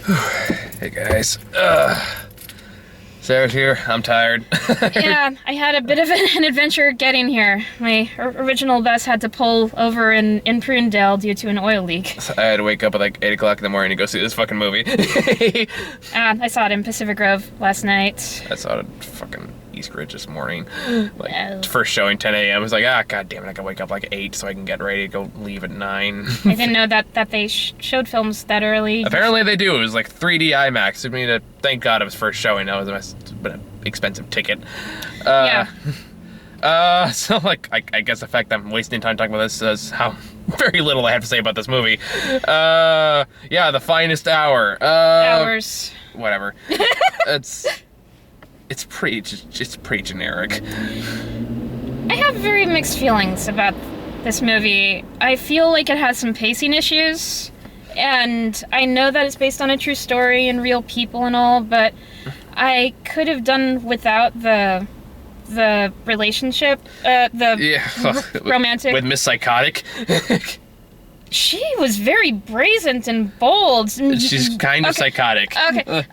Hey guys. Sarah's here. I'm tired. Yeah, I had a bit of an adventure getting here. My original bus had to pull over in Prunedale due to an oil leak. I had to wake up at like 8 o'clock in the morning to go see this fucking movie. I saw it in Pacific Grove last night. I saw it at fucking East Ridge this morning. First showing 10 a.m. I was like, god damn it, I gotta wake up like 8 so I can get ready to go leave at 9. I didn't know that they showed films that early. Apparently they do. It was like 3D IMAX. I mean, thank God it was first showing. That was an expensive ticket. Yeah. So like, I guess the fact that I'm wasting time talking about this is how very little I have to say about this movie. Yeah, The Finest Hour. Hours. Whatever. It's pretty generic. I have very mixed feelings about this movie. I feel like it has some pacing issues, and I know that it's based on a true story and real people and all, but I could have done without the relationship, romantic with Miss Psychotic. She was very brazen and bold. She's kind of psychotic. Okay.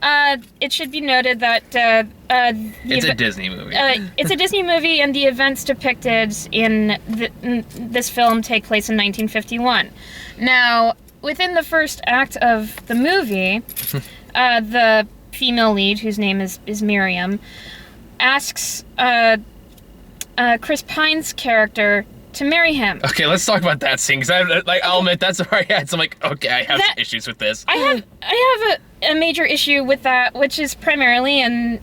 It should be noted that it's a Disney movie. It's a Disney movie, and the events depicted in this film take place in 1951. Now, within the first act of the movie, the female lead, whose name is Miriam, asks Chris Pine's character to marry him. Okay, let's talk about that scene, because I'll admit that's where I had some I have some issues with this. I have a major issue with that, which is primarily, and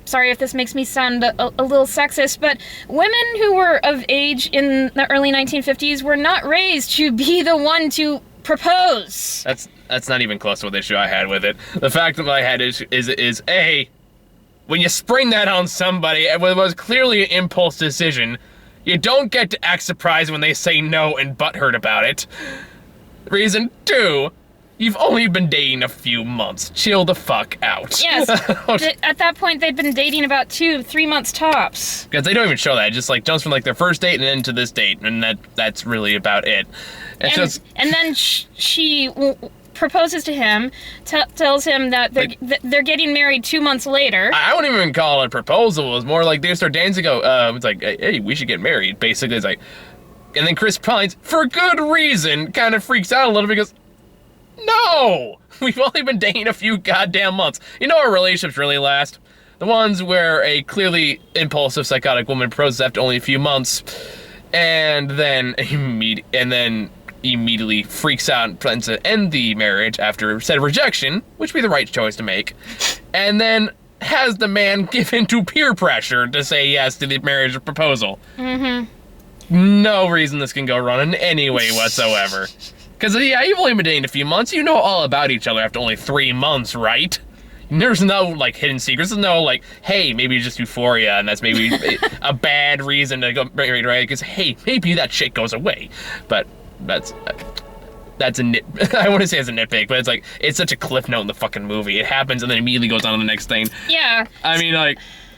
sorry if this makes me sound a little sexist, but women who were of age in the early 1950s were not raised to be the one to propose. That's not even close to the issue I had with it. The fact that I had is A, when you spring that on somebody, it was clearly an impulse decision. You don't get to act surprised when they say no and butthurt about it. Reason 2, you've only been dating a few months. Chill the fuck out. Yes. At that point, they'd been dating about 2-3 months tops. Because they don't even show that. It just jumps from their first date and then to this date, and that's really about it. And then she proposes to him, tells him that they're getting married 2 months later. I wouldn't even call it a proposal. It was more like they start dancing. It's like, hey, we should get married. Basically, it's like, and then Chris Pine, for good reason, kind of freaks out a little because, no, we've only been dating a few goddamn months. You know our relationships really last? The ones where a clearly impulsive psychotic woman proposes after only a few months, and then immediately freaks out and plans to end the marriage after said rejection, which would be the right choice to make, and then has the man give in to peer pressure to say yes to the marriage proposal. Mm-hmm. No reason this can go wrong in any way whatsoever. Because, yeah, you've only been dating a few months. You know all about each other after only 3 months, right? There's no, hidden secrets. There's no, hey, maybe it's just euphoria, and that's maybe a bad reason to go married, right? Because, hey, maybe that shit goes away. But that's a nit. I want to say it's a nitpick, but it's such a cliff note in the fucking movie. It happens and then immediately goes on to the next thing. Yeah. I mean,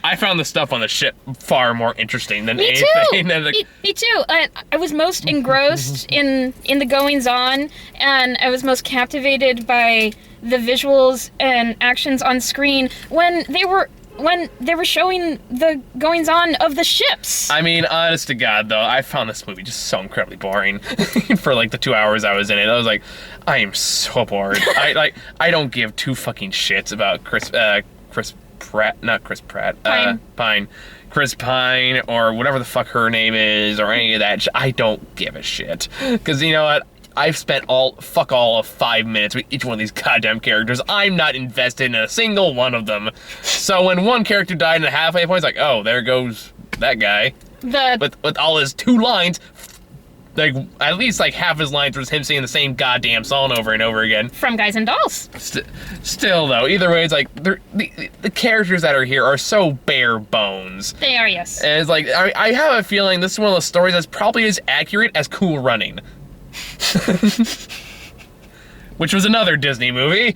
I found the stuff on the ship far more interesting than anything. Me too. I was most engrossed in the goings on, and I was most captivated by the visuals and actions on screen when they were showing the goings on of the ships. I mean, honest to God, though, I found this movie just so incredibly boring for the 2 hours I was in it. I was like, I am so bored. I don't give two fucking shits about Chris Pine, or whatever the fuck her name is, or any of that. I don't give a shit. Because you know what? I've spent all of 5 minutes with each one of these goddamn characters. I'm not invested in a single one of them. So when one character died in a halfway point, it's like, oh, there goes that guy. With all his 2 lines, at least half his lines was him saying the same goddamn song over and over again. From Guys and Dolls. Still, though, either way, it's the characters that are here are so bare bones. They are, yes. And it's I have a feeling this is one of those stories that's probably as accurate as Cool Running. which was another Disney movie.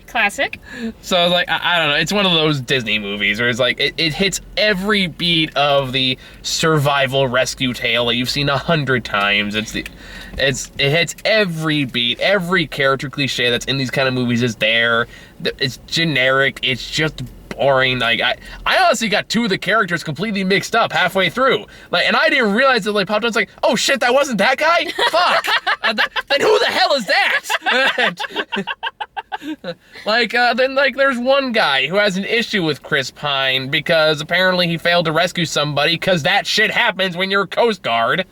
Classic. So like I don't know, it's one of those Disney movies where it's like it hits every beat of the survival rescue tale that you've seen 100 times. It hits every beat, every character cliche that's in these kind of movies is there. It's generic. It's just boring. Like I honestly got two of the characters completely mixed up halfway through. Like, and I didn't realize it. Like popped up. It's like, oh shit, that wasn't that guy. Fuck. Then who the hell is that? Then there's one guy who has an issue with Chris Pine because apparently he failed to rescue somebody because that shit happens when you're a Coast Guard.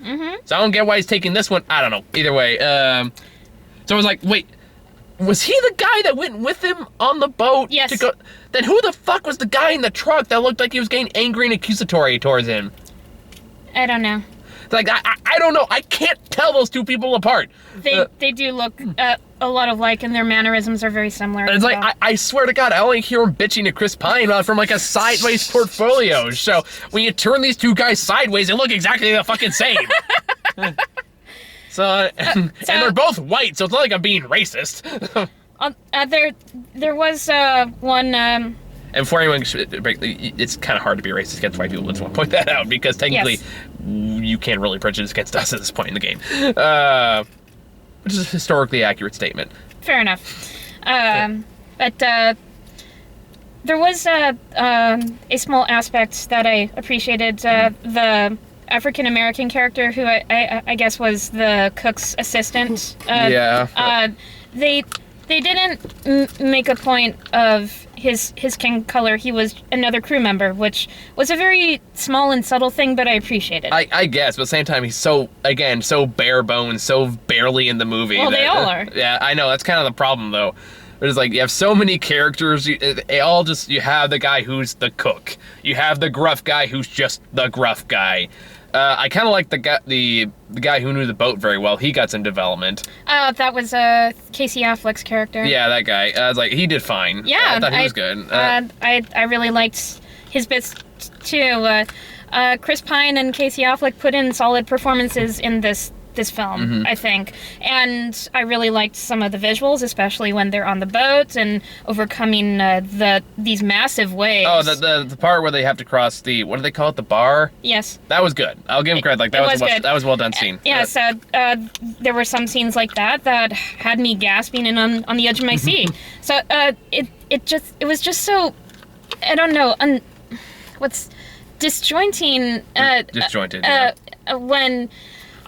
So I don't get why he's taking this one. I don't know. Either way, so I was like, wait, was he the guy that went with him on the boat? Yes. To go? Then who the fuck was the guy in the truck that looked like he was getting angry and accusatory towards him? I don't know. Like, I don't know. I can't tell those two people apart. They do look a lot alike, and their mannerisms are very similar. It's like, I swear to God, I only hear him bitching to Chris Pine from like a sideways portfolio. So when you turn these two guys sideways, they look exactly the fucking same. And they're both white, so it's not like I'm being racist. There was one. And for anyone, it's kind of hard to be racist against white people. I just want to point that out because technically, you can't really prejudice against us at this point in the game, which is a historically accurate statement. Fair enough. But there was a small aspect that I appreciated. The African American character, who I guess was the cook's assistant. They didn't make a point of his skin color. He was another crew member, which was a very small and subtle thing, but I appreciate it. I guess, but at the same time, he's so bare bones, so barely in the movie. Well, they all are. Yeah, I know. That's kind of the problem, though. It's like you have so many characters. You have the guy who's the cook. You have the gruff guy who's just the gruff guy. I kind of like the guy who knew the boat very well. He got some development. That was Casey Affleck's character. Yeah, that guy. I was like, he did fine. Yeah, I thought he was good. I really liked his bits too. Chris Pine and Casey Affleck put in solid performances in this film, I think. And I really liked some of the visuals, especially when they're on the boat and overcoming these massive waves. Oh, the part where they have to cross the, what do they call it, the bar? Yes. That was good. I'll give him credit. Like, that was well done scene. Yeah, so there were some scenes like that had me gasping and on the edge of my seat. So it was just so, I don't know, what's disjointing. Disjointed, yeah. When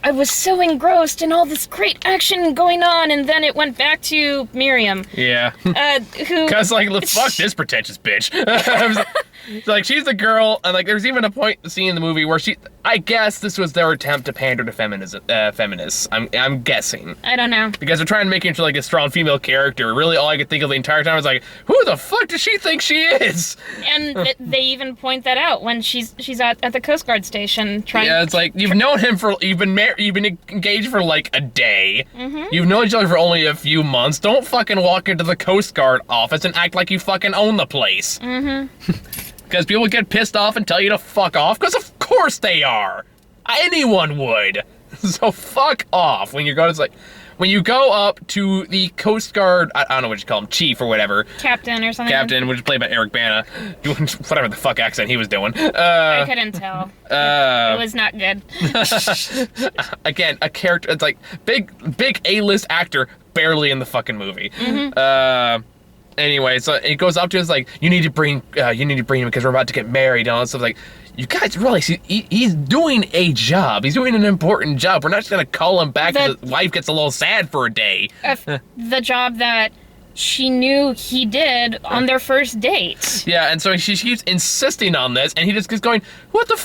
I was so engrossed in all this great action going on, and then it went back to Miriam. Yeah. Who? Cause like, fuck this pretentious bitch. Like, she's the girl, and like, there's even a point scene in the movie where I guess this was their attempt to pander to feminists. I'm guessing. I don't know. Because they're trying to make her into like a strong female character. Really, all I could think of the entire time was like, who the fuck does she think she is? And they even point that out when she's at the Coast Guard station trying. Yeah, it's like you've known him you've been engaged for like a day. You've known each other for only a few months. Don't fucking walk into the Coast Guard office and act like you fucking own the place. Because people get pissed off and tell you to fuck off, because of course they are. Anyone would. So fuck off when you go up to the Coast Guard, I don't know what you call him, chief or whatever. Captain or something. Captain, which is played by Eric Bana, doing whatever the fuck accent he was doing. I couldn't tell. It was not good. Again, a character, it's like big A-list actor, barely in the fucking movie. Anyway, so it goes up to us like, you need to bring him because we're about to get married and all that stuff. Like, you guys realize he's doing a job. He's doing an important job. We're not just gonna call him back because his wife gets a little sad for a day. The job that she knew he did on their first date. Yeah, and so she keeps insisting on this, and he just keeps going, who the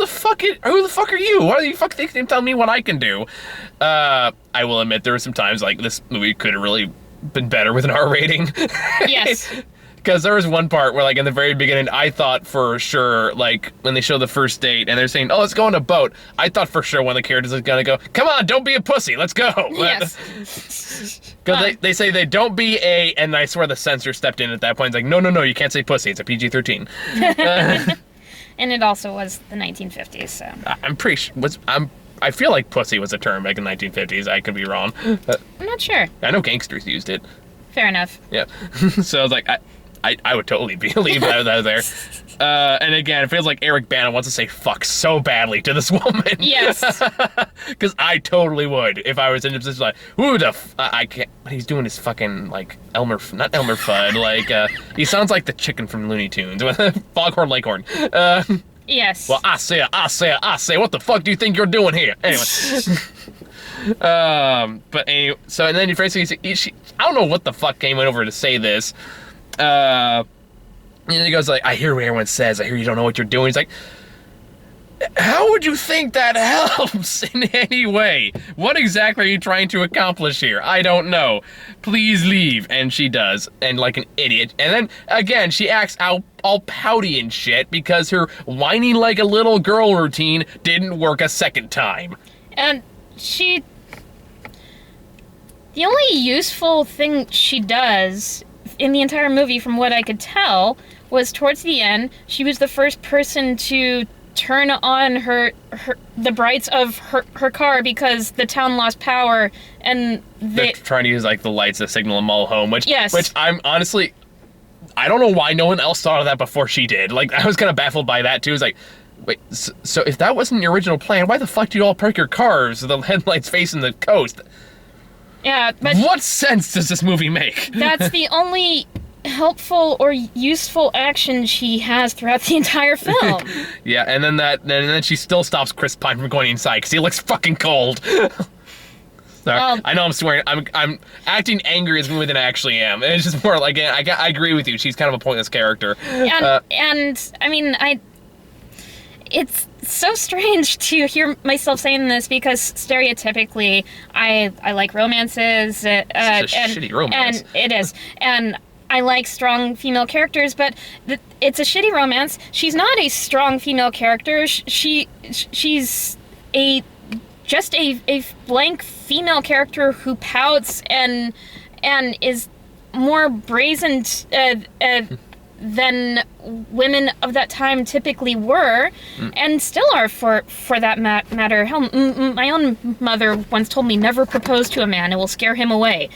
fuck are you? Why do you fuck think tell me what I can do? I will admit there were some times like this movie could have really been better with an R rating. Yes. Because there was one part where, like, in the very beginning, I thought for sure, like, when they show the first date and they're saying, oh, let's go on a boat, I thought for sure one of the characters was gonna go, come on, don't be a pussy, let's go. Yes. Because they say they don't be a, and I swear the censor stepped in at that point. It's like, no, you can't say pussy, it's a PG-13. And it also was the 1950s, so. I'm pretty sure, I feel like pussy was a term back in the 1950s. I could be wrong. I'm not sure. I know gangsters used it. Fair enough. Yeah. So I was like, I would totally believe that was there. And again, it feels like Eric Bana wants to say fuck so badly to this woman. Yes. Because I totally would if I was in a position like, who the I can't. But he's doing his fucking, like, not Elmer Fudd. Like, he sounds like the chicken from Looney Tunes with Foghorn Leghorn. Yes. Well, I say, what the fuck do you think you're doing here? Anyway. But anyway, so, and then basically, I don't know what the fuck came over to say this. And he goes like, I hear what everyone says. I hear you don't know what you're doing. He's like, how would you think that helps in any way? What exactly are you trying to accomplish here? I don't know. Please leave. And she does. And like an idiot. And then, again, she acts all pouty and shit because her whining like a little girl routine didn't work a second time. And the only useful thing she does in the entire movie, from what I could tell, was towards the end, she was the first person to turn on the brights of her car because the town lost power, and they're trying to use like the lights to signal them all home, which I'm honestly, I don't know why no one else thought of that before she did. Like, I was kind of baffled by that too. It's like, wait, so if that wasn't your original plan, why the fuck do you all park your cars with the headlights facing the coast? Yeah, but what sense does this movie make? That's the only helpful or useful action she has throughout the entire film. Yeah, and then she still stops Chris Pine from going inside because he looks fucking cold. Sorry, I know I'm swearing. I'm acting angry as movie than I actually am. It's just more like, I agree with you. She's kind of a pointless character. And I mean, it's so strange to hear myself saying this because stereotypically I like romances. It's a shitty romance. And it is. And I like strong female characters, but it's a shitty romance. She's not a strong female character. She's just a blank female character who pouts and is more brazen than women of that time typically were, and still are for that matter. Hell, my own mother once told me never propose to a man; it will scare him away.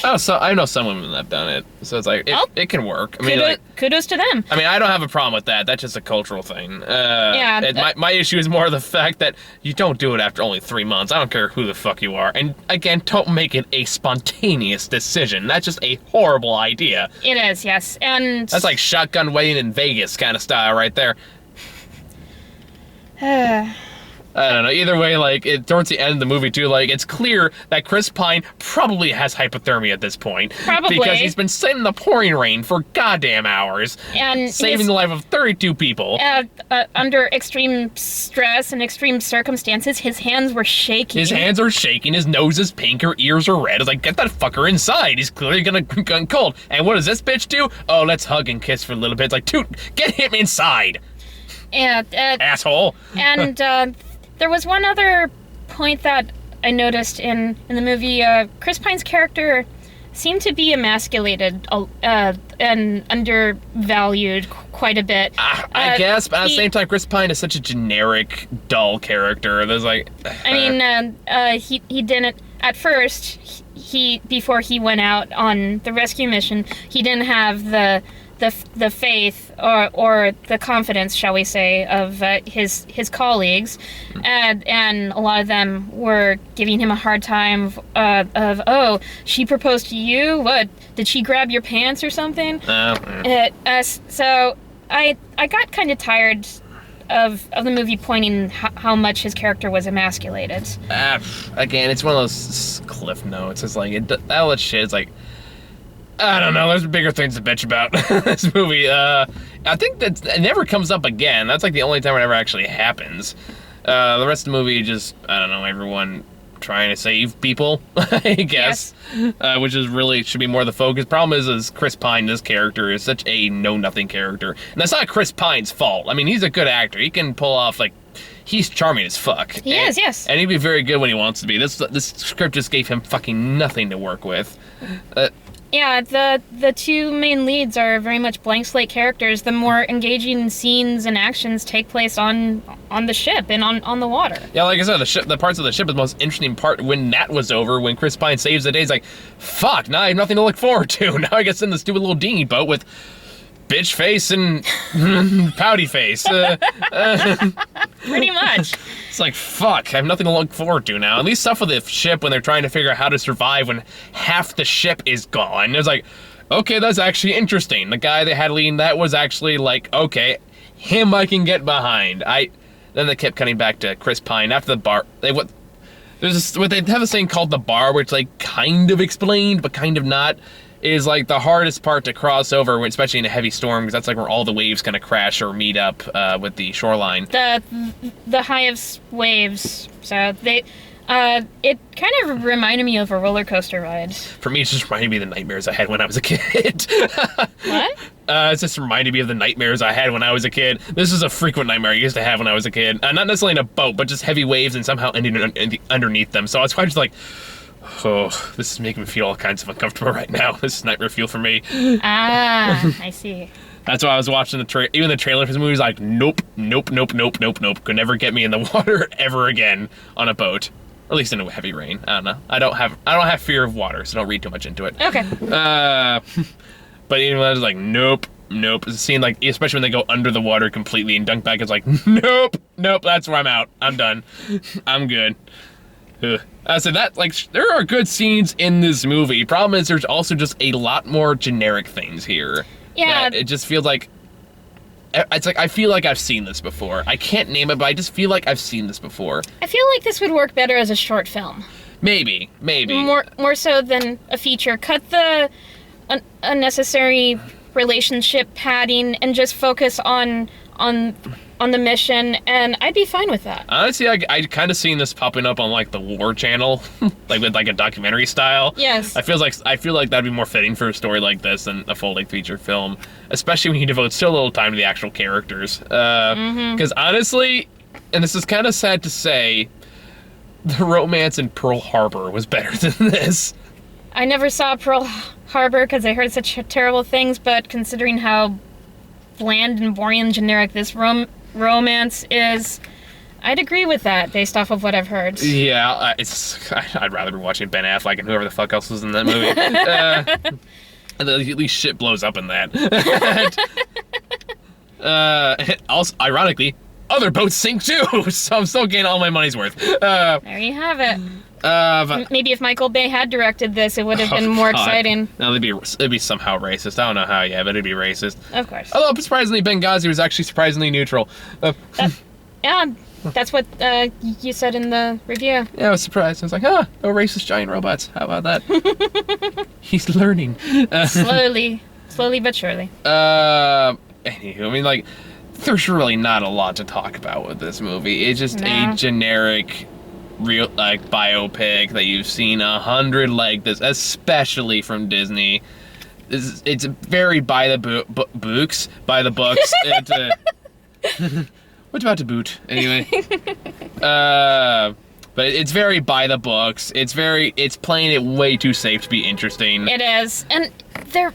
Oh, so I know some women that have done it, so it's like it can work. I mean, kudos to them. I mean, I don't have a problem with that. That's just a cultural thing. Yeah. My issue is more the fact that you don't do it after only 3 months. I don't care who the fuck you are, and again, don't make it a spontaneous decision. That's just a horrible idea. It is, yes, and that's like shotgun wedding in Vegas kind of style right there. I don't know. Either way, like, towards the end of the movie, too, like, it's clear that Chris Pine probably has hypothermia at this point. Probably. Because he's been sitting in the pouring rain for goddamn hours. And saving the life of 32 people. Under extreme stress and extreme circumstances, his hands were shaking. His hands are shaking, his nose is pink, her ears are red. It's like, get that fucker inside. He's clearly gonna go cold. And what does this bitch do? Oh, let's hug and kiss for a little bit. It's like, dude, get him inside. Yeah. Asshole. And, there was one other point that I noticed in the movie. Chris Pine's character seemed to be emasculated and undervalued quite a bit. I guess, but at the same time, Chris Pine is such a generic, dull character. There's like... I mean, he didn't... At first, before he went out on the rescue mission, he didn't have the faith or the confidence, shall we say, of his colleagues, and a lot of them were giving him a hard time of oh, she proposed to you? What, did she grab your pants or something? So I got kind of tired of the movie pointing how much his character was emasculated. Again, it's one of those cliff notes. It's like all that shit. It's like, I don't know. There's bigger things to bitch about this movie. I think that it never comes up again. That's like the only time it ever actually happens. The rest of the movie just, I don't know, everyone trying to save people, I guess. Yes. Which is really should be more the focus. Problem is Chris Pine, this character, is such a know-nothing character. And that's not Chris Pine's fault. I mean, he's a good actor. He can pull off, like, he's charming as fuck. He is, yes. And he'd be very good when he wants to be. This script just gave him fucking nothing to work with. Yeah, the two main leads are very much blank slate characters. The more engaging scenes and actions take place on the ship and on the water. Yeah, like I said, the parts of the ship is the most interesting part. When that was over, when Chris Pine saves the day, he's like, fuck, now I have nothing to look forward to. Now I get in this stupid little dinghy boat with bitch face and pouty face. Pretty much. It's like, fuck, I have nothing to look forward to now. At least stuff with the ship when they're trying to figure out how to survive when half the ship is gone. It's like, okay, that's actually interesting. The guy they had leading that was actually like, okay, him I can get behind. Then they kept cutting back to Chris Pine after the bar. They have a thing called the bar, which like kind of explained, but kind of not. Is like the hardest part to cross over, especially in a heavy storm, because that's like where all the waves kind of crash or meet up with the shoreline. The highest waves. So it kind of reminded me of a roller coaster ride. For me, it just reminded me of the nightmares I had when I was a kid. What? It just reminded me of the nightmares I had when I was a kid. This is a frequent nightmare I used to have when I was a kid. Not necessarily in a boat, but just heavy waves and somehow ending underneath them. So I was quite just like, oh, this is making me feel all kinds of uncomfortable right now. This is nightmare fuel for me. Ah, I see. That's why I was watching even the trailer for this movie was like, nope. Could never get me in the water ever again on a boat. Or at least in a heavy rain. I don't know. I don't have fear of water, so don't read too much into it. Okay. But even when I was like, nope. It's a scene like, especially when they go under the water completely and dunk back, it's like, nope, that's where I'm out. I'm done. I'm good. So that, like, there are good scenes in this movie. Problem is, there's also just a lot more generic things here. Yeah. It just feels like, it's like, I feel like I've seen this before. I can't name it, but I just feel like I've seen this before. I feel like this would work better as a short film. Maybe. More so than a feature. Cut the unnecessary relationship padding and just focus on the mission, and I'd be fine with that. Honestly, I kind of seen this popping up on like the War Channel, like with like a documentary style. Yes. I feel like that'd be more fitting for a story like this than a full-length feature film, especially when you devote so little time to the actual characters. Because honestly, and this is kind of sad to say, the romance in Pearl Harbor was better than this. I never saw Pearl Harbor because I heard such terrible things, but considering how bland and boring and generic this romance is, I'd agree with that based off of what I've heard. Yeah, I'd rather be watching Ben Affleck and whoever the fuck else was in that movie. At least shit blows up in that. Also, ironically, other boats sink too, so I'm still getting all my money's worth. There you have it. Maybe if Michael Bay had directed this, it would have been more exciting. No, it'd be somehow racist. I don't know how, yeah, but it'd be racist. Of course. Although, surprisingly, Benghazi was actually surprisingly neutral. Yeah, that's what you said in the review. Yeah, I was surprised. I was like, no racist giant robots. How about that? He's learning. Slowly but surely. Anywho, I mean, like, there's really not a lot to talk about with this movie. It's just a generic, real, like, biopic that you've seen 100 like this, especially from Disney. It's very by the books. What's about to boot anyway? But it's very by the books. It's playing it way too safe to be interesting. It is, and there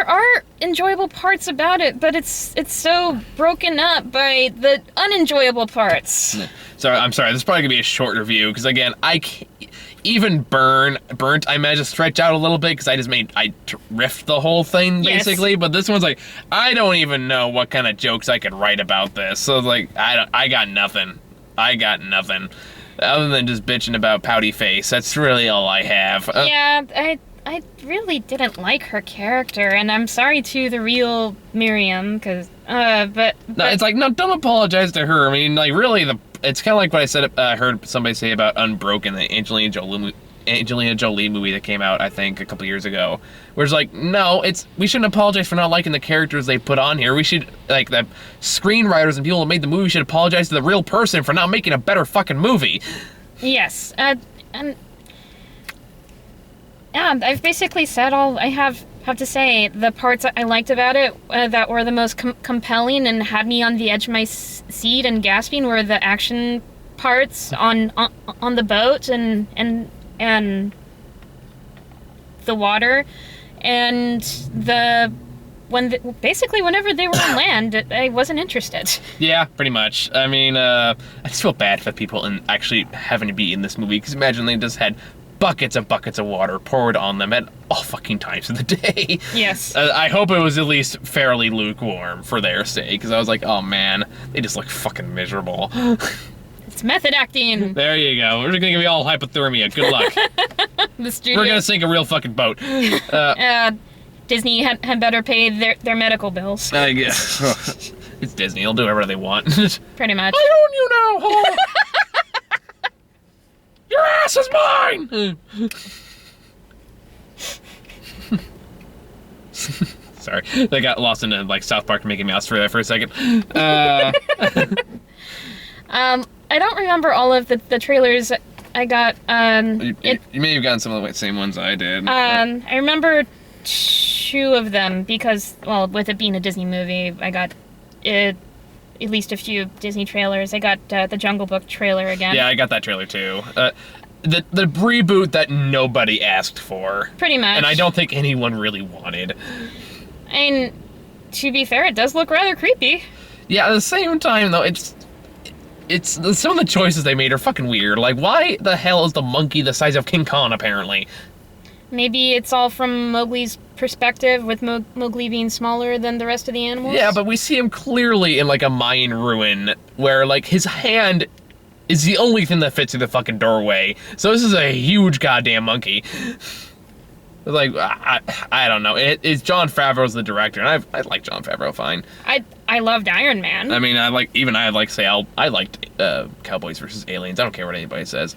are enjoyable parts about it, but it's so broken up by the unenjoyable parts. I'm sorry. This is probably gonna be a short review because again, I can't, even Burnt, I managed to stretch out a little bit because I riffed the whole thing basically. Yes. But this one's like, I don't even know what kind of jokes I could write about this. So like, I got nothing. Other than just bitching about pouty face. That's really all I have. Yeah, I really didn't like her character, and I'm sorry to the real Miriam, because, but... No, it's like, no, don't apologize to her. I mean, like, really, it's kind of like what I said, heard somebody say about Unbroken, the Angelina Jolie movie that came out, I think, a couple years ago, where it's like, no, we shouldn't apologize for not liking the characters they put on here. We should, like, the screenwriters and people who made the movie should apologize to the real person for not making a better fucking movie. Yes, and... Yeah, I've basically said all I have to say. The parts I liked about it that were the most compelling and had me on the edge of my seat and gasping were the action parts on the boat and the water, and basically whenever they were on land, I wasn't interested. Yeah, pretty much. I mean, I just feel bad for people and actually having to be in this movie, because imagine they just had buckets of water poured on them at all fucking times of the day. Yes. I hope it was at least fairly lukewarm for their sake, because I was like, oh man, they just look fucking miserable. It's method acting. There you go. We're just gonna give you all hypothermia. Good luck. The studio. We're gonna sink a real fucking boat. Disney had better pay their medical bills. I guess. It's Disney. They'll do whatever they want. Pretty much. I own you now. Hello. Your ass is mine. Sorry, they got lost in like South Park Mickey Mouse for a second. I don't remember all of the trailers I got. You may have gotten some of the same ones I did. I remember 2 of them because, well, with it being a Disney movie, I got at least a few Disney trailers. I got the Jungle Book trailer again. Yeah, I got that trailer too. The reboot that nobody asked for. Pretty much. And I don't think anyone really wanted. And to be fair, it does look rather creepy. Yeah, at the same time, though, it's some of the choices they made are fucking weird. Like, why the hell is the monkey the size of King Kong, apparently? Maybe it's all from Mowgli's perspective, with Mowgli being smaller than the rest of the animals? Yeah, but we see him clearly in, like, a Mayan ruin, where, like, his hand is the only thing that fits through the fucking doorway. So this is a huge goddamn monkey. Like, I don't know. It's Jon Favreau's the director, and I like Jon Favreau fine. I loved Iron Man. I mean, I liked Cowboys vs. Aliens. I don't care what anybody says.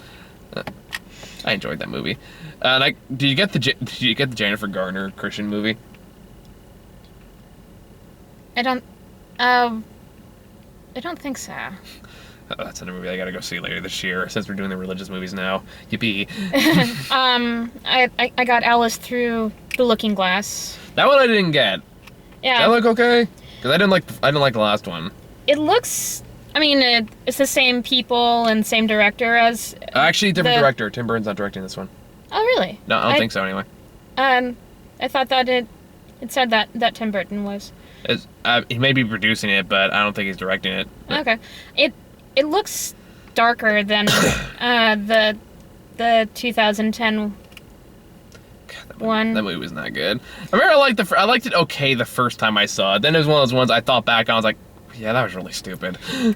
I enjoyed that movie. And did you get the Jennifer Garner Christian movie? I don't think so. Oh, that's another movie I gotta go see later this year, since we're doing the religious movies now. Yippee. I got Alice Through the Looking Glass. That one I didn't get. Yeah. Does that look okay? Because I didn't like the last one. It looks, I mean, it's the same people and same director as... Actually, different director. Tim Burton's not directing this one. Oh, really? No, I don't think so, anyway. I thought that it said that Tim Burton was. He may be producing it, but I don't think he's directing it. Okay. It looks darker than the 2010 one. That movie was not good. I remember I liked it okay the first time I saw it. Then it was one of those ones I thought back on, I was like, yeah, that was really stupid. I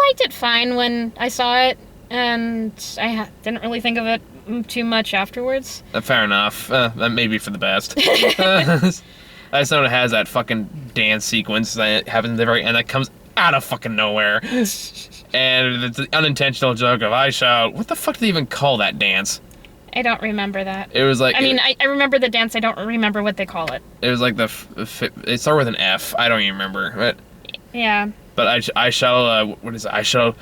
liked it fine when I saw it, and I didn't really think of it too much afterwards. Fair enough. That may be for the best. I just know it has that fucking dance sequence that happens at the very end that comes out of fucking nowhere. And it's an unintentional joke of what the fuck do they even call that dance? I don't remember that. It was like... I remember the dance, I don't remember what they call it. It was like it started with an F. I don't even remember. But, yeah. But I shall, what is it? I shall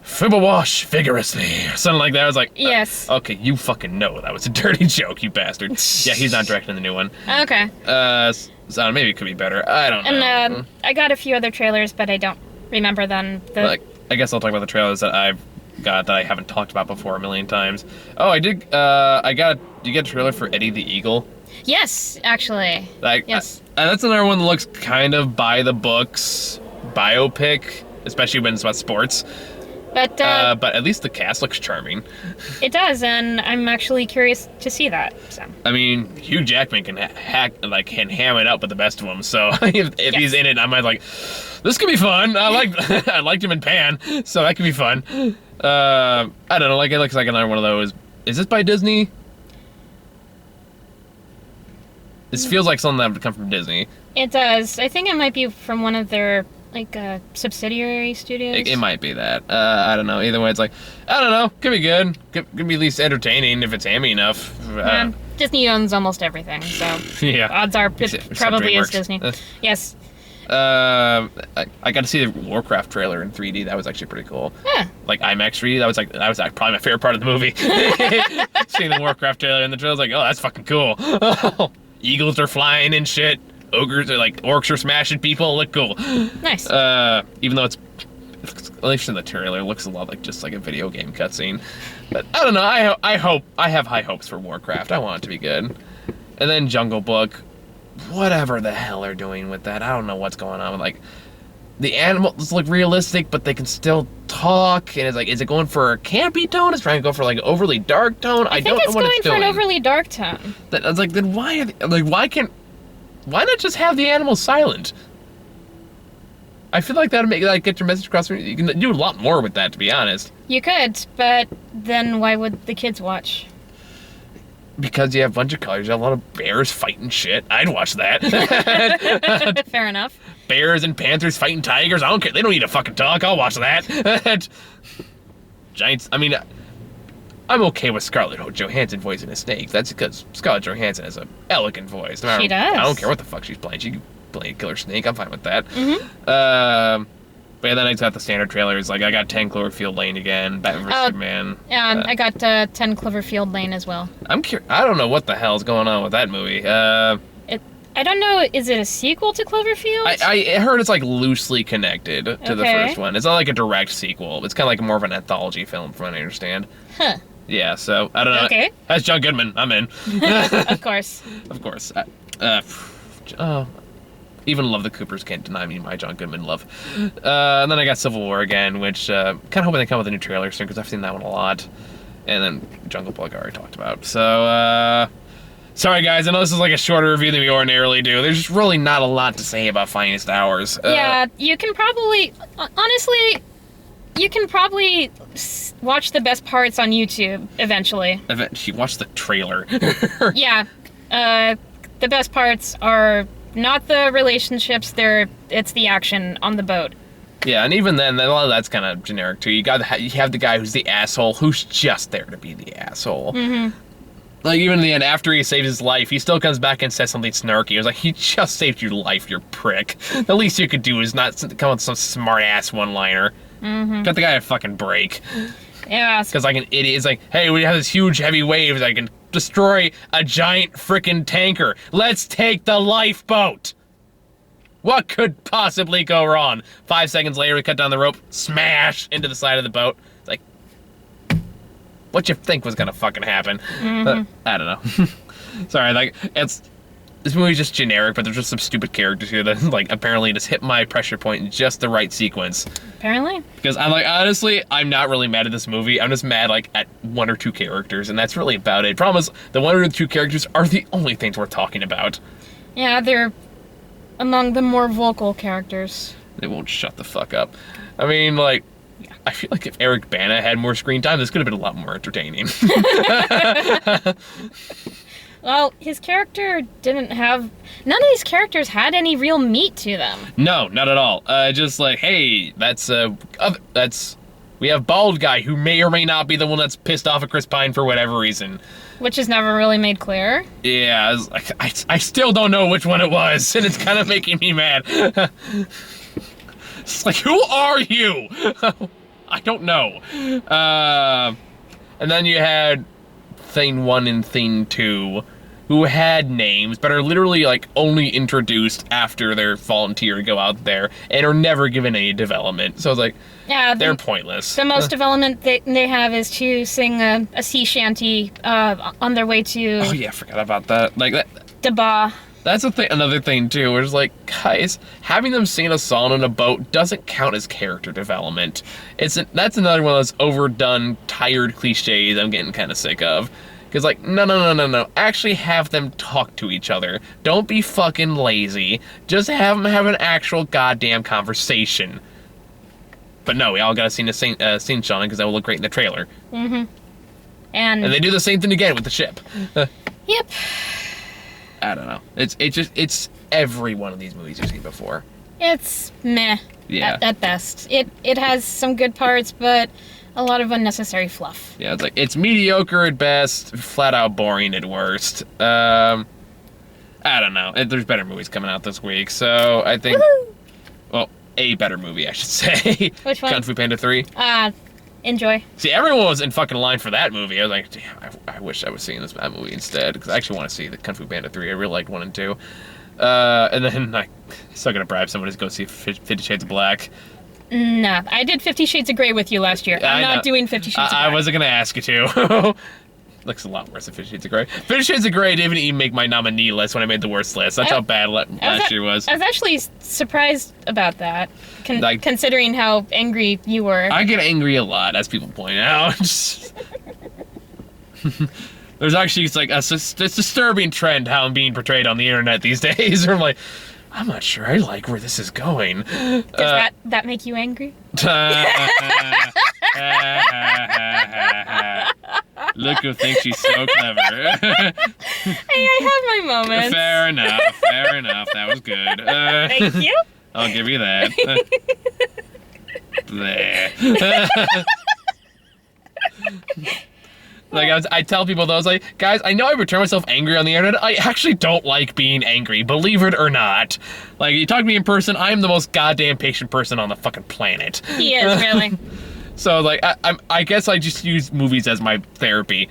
fibble wash vigorously. Something like that. I was like... Yes. Okay, you fucking know that was a dirty joke, you bastard. Yeah, he's not directing the new one. Okay. So maybe it could be better. I don't know. And I got a few other trailers, but I don't remember them. I guess I'll talk about the trailers that I've got that I haven't talked about before a million times. Oh, I did. Did you get a trailer for Eddie the Eagle? Yes, actually. Yes. That's another one that looks kind of by the books, biopic, especially when it's about sports. But at least the cast looks charming. It does, and I'm actually curious to see that. So. I mean, Hugh Jackman can can ham it up with the best of them. So if he's in it, I might this could be fun. I liked him in Pan, so that could be fun. I don't know. It looks like another one of those. Is this by Disney? This feels like something that would come from Disney. It does. I think it might be from one of their subsidiary studios. It might be that. I don't know. Either way, it's I don't know. Could be good. Could be at least entertaining if it's hammy enough. Disney owns almost everything, so yeah. Odds are it probably is Disney. Yes. I got to see the Warcraft trailer in 3D. That was actually pretty cool. Yeah. IMAX 3D. That was probably my favorite part of the movie. Seeing the Warcraft trailer in the trailer, I was like, oh, that's fucking cool. Eagles are flying and shit. Ogres are orcs are smashing people. Look cool. Nice. Even though it's at least in the trailer, it looks a lot like just like a video game cutscene. But I don't know. I have high hopes for Warcraft. I want it to be good. And then Jungle Book, whatever the hell they're doing with that, I don't know what's going on with like. The animals look realistic, but they can still talk. And it's like, is it going for a campy tone? It's trying to go for like an overly dark tone. I don't know what it's doing. I think it's going for an overly dark tone. I was like, then why why not just have the animals silent? I feel like that'd make get your message across. You can do a lot more with that, to be honest. You could, but then why would the kids watch? Because you have a bunch of colors, you have a lot of bears fighting shit. I'd watch that. Fair enough. Bears and panthers fighting tigers. I don't care. They don't need to fucking talk. I'll watch that. Giants. I mean, I'm okay with Scarlett Johansson voicing a snake. That's because Scarlett Johansson has an elegant voice. She does. I don't care what the fuck she's playing. She can play a killer snake. I'm fine with that. Mm-hmm. But then I got the standard trailers. Like, I got 10 Cloverfield Lane again. Batman vs. Superman. Yeah, I got 10 Cloverfield Lane as well. I'm curious. I don't know what the hell's going on with that movie. I don't know. Is it a sequel to Cloverfield? I heard it's like loosely connected to the first one. It's not like a direct sequel. It's kind of like more of an anthology film, from what I understand. Huh. Yeah, so I don't know. Okay. That's John Goodman. I'm in. Of course. Of course. Even Love the Coopers can't deny me my John Goodman love. And then I got Civil War again, which kind of hoping they come with a new trailer soon because I've seen that one a lot. And then Jungle Book I already talked about. So, sorry guys, I know this is like a shorter review than we ordinarily do. There's just really not a lot to say about Finest Hours. Yeah, you can probably, honestly, watch the best parts on YouTube eventually. She watched the trailer. Yeah, the best parts are not the relationships, it's the action on the boat. Yeah, and even then, a lot of that's kind of generic too. You have the guy who's the asshole, who's just there to be the asshole. Mm-hmm. Like, even in the end, after he saves his life, he still comes back and says something snarky. It was like, he just saved your life, you prick. The least you could do is not come with some smart-ass one-liner. Mm-hmm. Got the guy a fucking break. Yeah. Because like an idiot, it's like, hey, we have this huge heavy wave that can destroy a giant frickin' tanker. Let's take the lifeboat. What could possibly go wrong? 5 seconds later, we cut down the rope, smash into the side of the boat. It's like, what you think was gonna fucking happen? Mm-hmm. I don't know. Sorry, like, this movie's just generic, but there's just some stupid characters here that, like, apparently just hit my pressure point in just the right sequence. Apparently. Because I'm like, honestly, I'm not really mad at this movie. I'm just mad, like, at 1 or 2 characters, and that's really about it. Problem is, the 1 or 2 characters are the only things we're talking about. Yeah, they're among the more vocal characters. They won't shut the fuck up. I mean, like, I feel like if Eric Bana had more screen time, this could have been a lot more entertaining. Well, his character didn't have... None of these characters had any real meat to them. No, not at all. Just like, hey, we have bald guy who may or may not be the one that's pissed off at Chris Pine for whatever reason. Which is never really made clear. Yeah, I still don't know which one it was, and it's kind of making me mad. It's like, who are you? I don't know. And then you had Thing 1 and Thing 2, who had names, but are literally, like, only introduced after their volunteer go out there, and are never given any development. So it's like, yeah, they're pointless. The most development they have is to sing a sea shanty on their way to... Oh yeah, I forgot about that. Like that. Deba. That's another thing too, where it's like, guys, having them sing a song on a boat doesn't count as character development. That's another one of those overdone, tired cliches I'm getting kind of sick of. Because, like, no. Actually have them talk to each other. Don't be fucking lazy. Just have them have an actual goddamn conversation. But no, we all gotta sing song because that will look great in the trailer. Mm-hmm. And they do the same thing again with the ship. Yep. I don't know. It's every one of these movies you've seen before. It's meh. Yeah. At best. It has some good parts, but a lot of unnecessary fluff. Yeah, it's mediocre at best, flat out boring at worst. I don't know. There's better movies coming out this week, so I think... Woohoo! Well, a better movie, I should say. Which one? Kung Fu Panda 3. Enjoy. See, everyone was in fucking line for that movie. I was like, damn, I wish I was seeing that movie instead, because I actually want to see the Kung Fu Panda 3. I really liked 1 and 2. And then I still gonna bribe someone to go see 50 Shades of Black. Nah, I did 50 Shades of Grey with you last year. I'm not doing 50 Shades of Grey. I wasn't going to ask you to. Looks a lot worse than 50 Shades of Grey. 50 Shades of Grey didn't even make my nominee list when I made the worst list. That's how bad last year was. I was actually surprised about that, considering how angry you were. I get angry a lot, as people point out. There's actually it's like a disturbing trend how I'm being portrayed on the internet these days. Where I'm like, I'm not sure I like where this is going. Does that make you angry? Look who thinks she's so clever. Hey, I have my moments. Fair enough. That was good. Thank you. I'll give you that. There. Like I tell people those, like, guys, I know I return myself angry on the internet. I actually don't like being angry, believe it or not. Like, you talk to me in person, I'm the most goddamn patient person on the fucking planet. He is, really. So, like, I guess I just use movies as my therapy,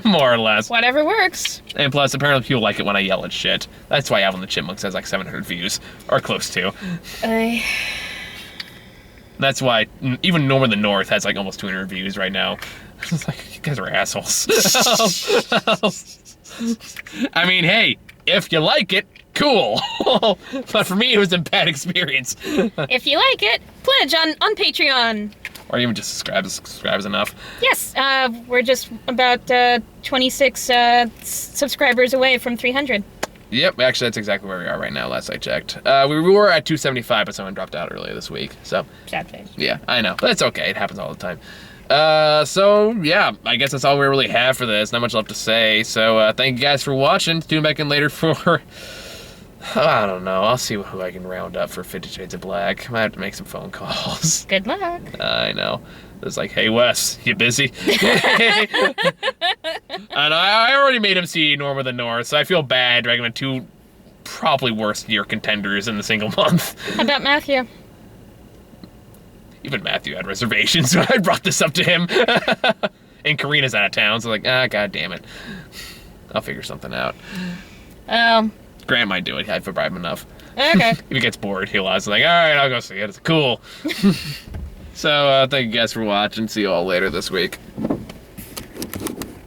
more or less. Whatever works. And plus, apparently people like it when I yell at shit. That's why Alvin the Chipmunks has like 700 views, or close to. That's why even Norman the North has like almost 200 views right now. It's like, you guys are assholes. I mean, hey, if you like it, cool. But for me, it was a bad experience. If you like it, pledge on Patreon. Or even just subscribe is enough. Yes, we're just about 26 subscribers away from 300. Yep, actually, that's exactly where we are right now, last I checked. We were at 275, but someone dropped out earlier this week, so... Sad face. Yeah, I know, but it's okay. It happens all the time. So, yeah, I guess that's all we really have for this. Not much left to say, so thank you guys for watching. Tune back in later for... I don't know. I'll see who I can round up for 50 Shades of Black. I might have to make some phone calls. Good luck. I know. It's like, hey, Wes, you busy? And I already made him see Norma the North, so I feel bad dragging him two probably worst year contenders in a single month. How about Matthew? Even Matthew had reservations when I brought this up to him. And Karina's out of town, so like, god damn it. I'll figure something out. Grant might do it. I've bribed him enough. Okay. If he gets bored, he'll ask, like, alright, I'll go see it. It's cool. So, thank you guys for watching. See you all later this week.